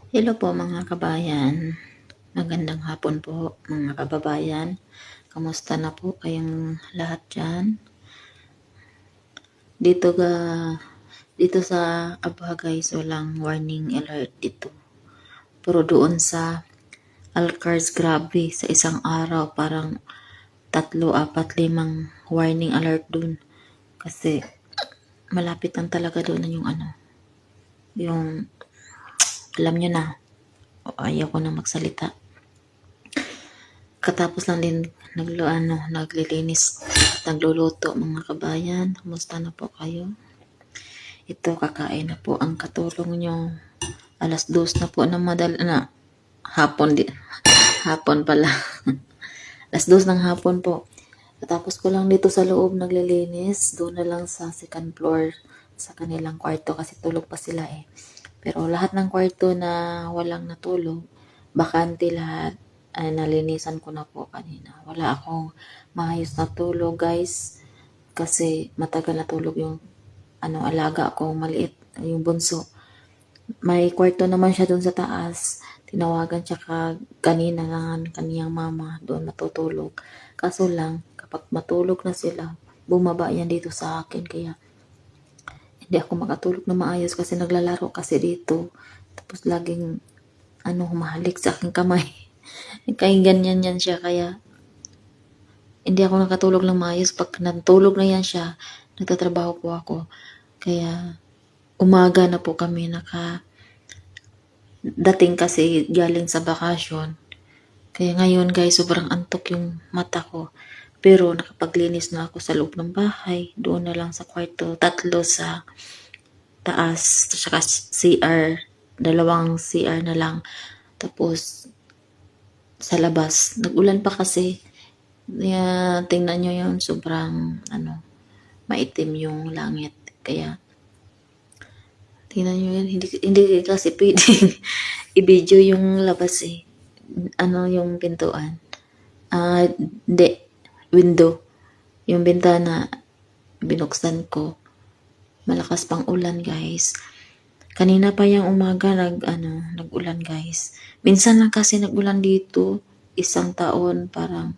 Hello po mga kabayan. Magandang hapon po mga kababayan. Kamusta na po kayong lahat dyan? Dito sa Abha guys, walang warning alert dito. Pero doon sa Alcars, grabe, sa isang araw parang 3, 4, 5 warning alert dun. Kasi malapit lang talaga doon yung yung alam nyo na, ayaw ko na magsalita. Katapos lang din naglilinis at nagluluto mga kabayan. Kumusta na po kayo? Ito, kakain na po ang katulong nyo. 2:00 na po ng hapon pala. 2:00 ng hapon po. Katapos ko lang dito sa loob naglilinis. Doon na lang sa second floor sa kanilang kwarto kasi tulog pa sila eh. Pero lahat ng kwarto na walang natulog, bakante lahat, ay nalinisan ko na po kanina. Wala akong maayos na tulog guys kasi matagal na tulog yung alaga ko maliit, yung bunso. May kwarto naman siya doon sa taas. Tinawagan siya kanina ng kaniyang mama doon matutulog. Kaso lang kapag matulog na sila, bumaba yan dito sa akin kaya hindi ako makatulog na maayos kasi naglalaro kasi dito. Tapos laging humahalik sa aking kamay. Kaya ganyan yan siya kaya hindi ako nakatulog ng maayos. Pag natulog na yan siya, nagtatrabaho po ako. Kaya umaga na po kami dating kasi galing sa bakasyon. Kaya ngayon guys, sobrang antok yung mata ko. Pero nakapaglinis na ako sa loob ng bahay. Doon na lang sa kwarto. 3 sa taas. Saka CR. 2 CR na lang. Tapos sa labas. Nag-ulan pa kasi. Tingnan nyo yun. Sobrang maitim yung langit. Kaya tingnan nyo yan. Hindi kasi pwedeng i-video yung labas eh. Yung pintuan. Hindi. Window. Yung bintana binuksan ko. Malakas pang ulan guys. Kanina pa yung umaga nag-ulan guys. Minsan lang kasi nag-ulan dito. 1 taon parang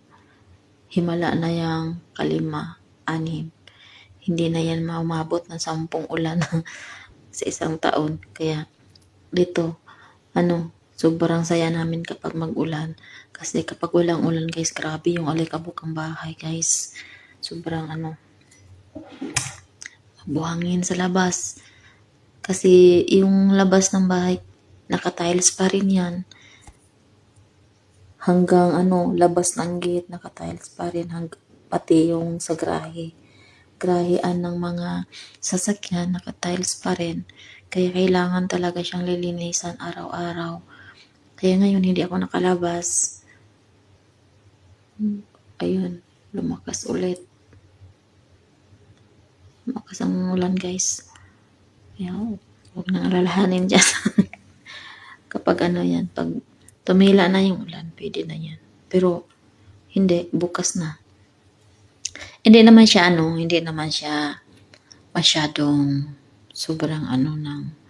himala na yung 5, 6. Hindi na yan maumabot ng 10 ulan sa 1 taon. Kaya dito sobrang saya namin kapag mag-ulan. Kasi kapag walang ulan guys, grabe yung alikabok ang bahay guys. Sobrang buhangin sa labas. Kasi yung labas ng bahay, naka-tiles pa rin yan. Hanggang labas ng gate, naka-tiles pa rin. Pati yung sa grahean ng mga sasakyan, naka-tiles pa rin. Kaya kailangan talaga siyang lilinisan araw-araw. Kaya ngayon, hindi ako nakalabas. Ayun, lumakas ulit. Lumakas ang ulan guys. Kaya huwag nang alalahanin dyan. Kapag yan, pag tumila na yung ulan, pwede na yan. Pero, hindi, bukas na. Hindi naman siya masyadong sobrang ng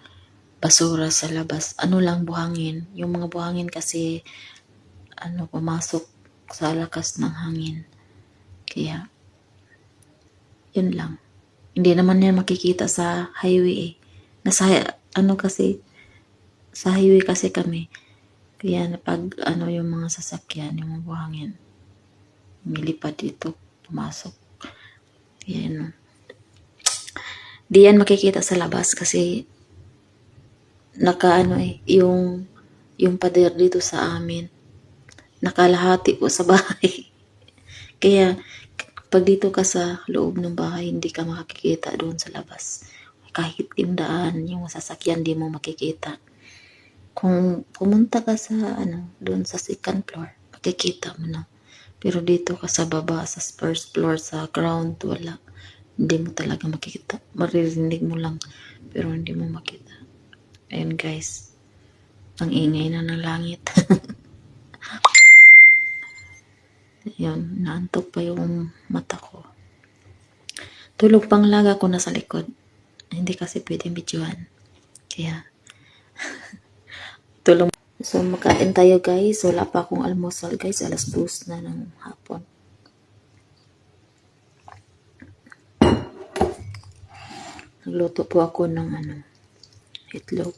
basura sa labas. Lang buhangin. Yung mga buhangin kasi, pumasok sa lakas ng hangin. Kaya, yun lang. Hindi naman yan makikita sa highway eh. Kasi, sa highway kasi kami. Kaya pag yung mga sasakyan, yung mga buhangin, milipad dito, pumasok. Kaya di yan makikita sa labas kasi yung pader dito sa amin, nakalahati po sa bahay. Kaya pag dito ka sa loob ng bahay, hindi ka makikita doon sa labas. Kahit yung daan, yung sasakyan, di mo makikita. Kung pumunta ka sa doon sa second floor, makikita mo na. Pero dito ka sa baba, sa first floor, sa ground, wala. Hindi mo talaga makikita. Maririnig mo lang, pero hindi mo makita. Ayun guys, ang ingay na ng langit. Ayun, naantok pa yung mata ko. Tulog pang laga ko nasa likod. Hindi kasi pwedeng videoan. Kaya, Tulong. So, makain tayo guys. Wala pa akong almusal guys. Alas 2 na ng hapon. Nagluto po ako ng itlog.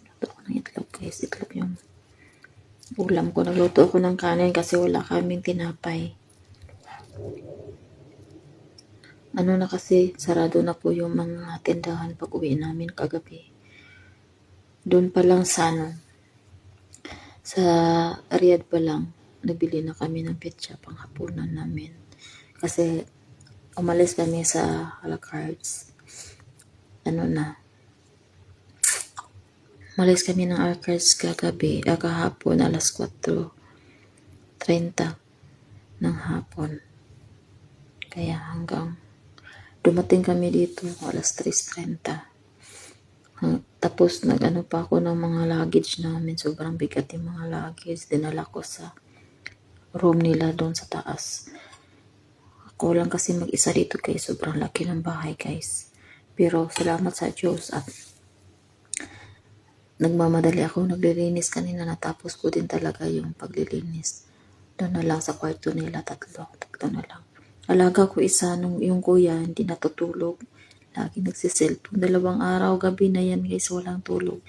Nagluto ako ng itlog guys. Itlog yung ulam ko. Nagluto ako ng kanin kasi wala kaming tinapay. Ano na kasi, sarado na po yung mga tindahan pag uwi namin kagabi. Doon pa lang sa Riyadh pa lang, nabili na kami ng petsa pang hapunan namin. Kasi umalis kami sa Alacards. Umalis kami ng Alacards kahapon alas 4:30 ng hapon. Kaya hanggang dumating kami dito alas 3:30. Tapos nag-ano pa ako ng mga luggage namin. Sobrang bigat yung mga luggage. Dinala ko sa room nila doon sa taas. Ako lang kasi mag-isa dito guys. Sobrang laki ng bahay guys. Pero salamat sa Diyos at nagmamadali ako. Naglilinis kanina. Natapos ko din talaga yung paglilinis. Doon na lang sa kwarto nila. Tatlo na lang. Alaga ko isa yung kuya. Hindi natutulog. Lagi nagsiselfone. 2 araw, gabi na yan guys, walang tulog.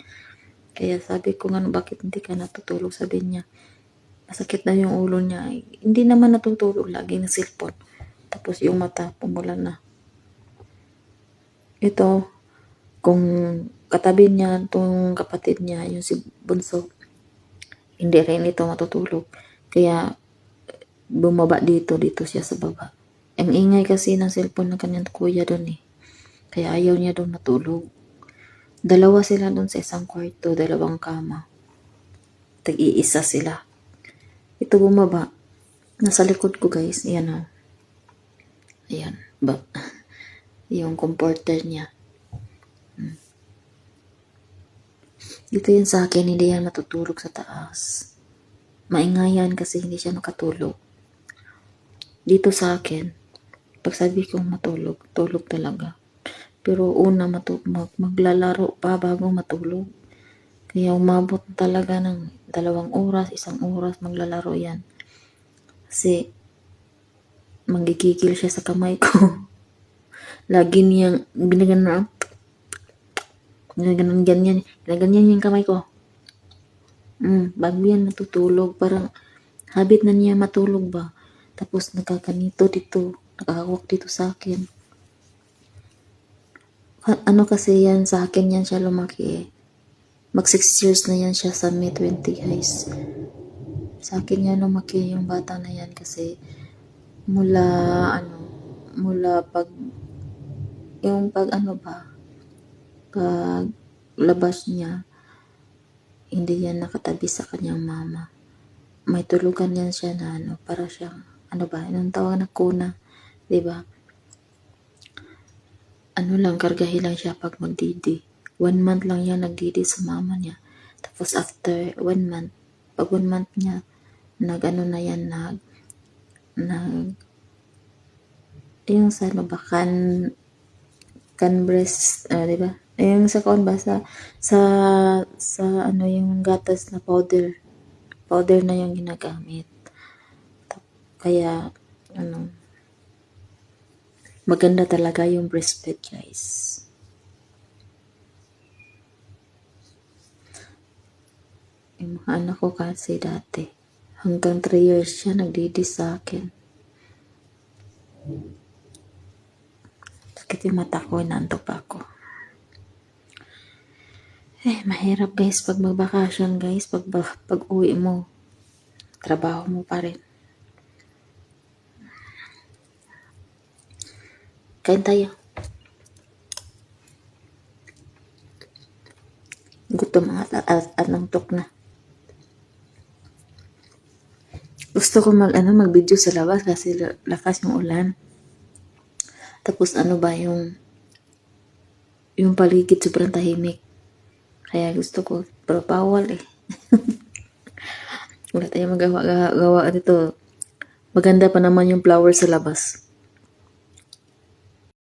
Kaya sabi ko nga, bakit hindi ka natutulog? Sabi niya, masakit na yung ulo niya. Hindi naman natutulog, lagi na cellphone. Tapos yung mata, pumula na. Ito, kung katabi niya, itong kapatid niya, yung si Bunso, hindi rin ito matutulog. Kaya bumaba dito siya sa baba. Ang ingay kasi ng cellphone ng kanyang kuya doon eh. Kaya ayaw niya doon matulog. 2 sila doon sa isang kwarto, 2 kama. Tag-iisa sila. Ito bumaba. Nasa likod ko guys. Ayan o. Ayan. Yung comforter niya. Dito yan sa akin, hindi yan matutulog sa taas. Maingayan kasi hindi siya makatulog. Dito sa akin, pag sabi kong matulog, tulog talaga. Pero una maglalaro pa bago matulog. Kaya umabot talaga ng 2 oras, 1 oras maglalaro yan. Kasi magigigil siya sa kamay ko. Lagi niyang ganyan yung kamay ko. Bago yan natutulog, parang habit na niya matulog ba. Tapos nagkakanito dito, nakakawak dito sa akin. Ano kasi yan, sa akin yan siya lumaki eh. Mag 6 years na yan siya sa May 20 guys. Sa akin yan lumaki yung bata na yan kasi mula pag labas niya, hindi yan nakatabi sa kanyang mama. May tulugan yan siya na para siyang, anong tawag na kuna, diba? Kargahin lang siya pag magdidi. 1 month lang yan nagdidi sa mama niya. Tapos after 1 month, pag 1 month niya, yung sa can breast, diba? Yung sa kaon ba, sa yung gatas na powder na yung ginagamit. Kaya, maganda talaga yung breastfeed guys. Yung mga anak ko kasi dati, hanggang 3 years siya nagdidi sa akin. Sakit yung mata ko, inaantok pa ako. Mahirap guys pag magbakasyon guys, pag uwi mo, trabaho mo pa rin. Kain tayo. Gutom at nantok na. Gusto ko mag-video sa labas kasi lakas yung ulan. Tapos yung paligid sobrang tahimik. Kaya gusto ko, pero bawal eh. Wala tayong magawa dito. Maganda pa naman yung flower sa labas.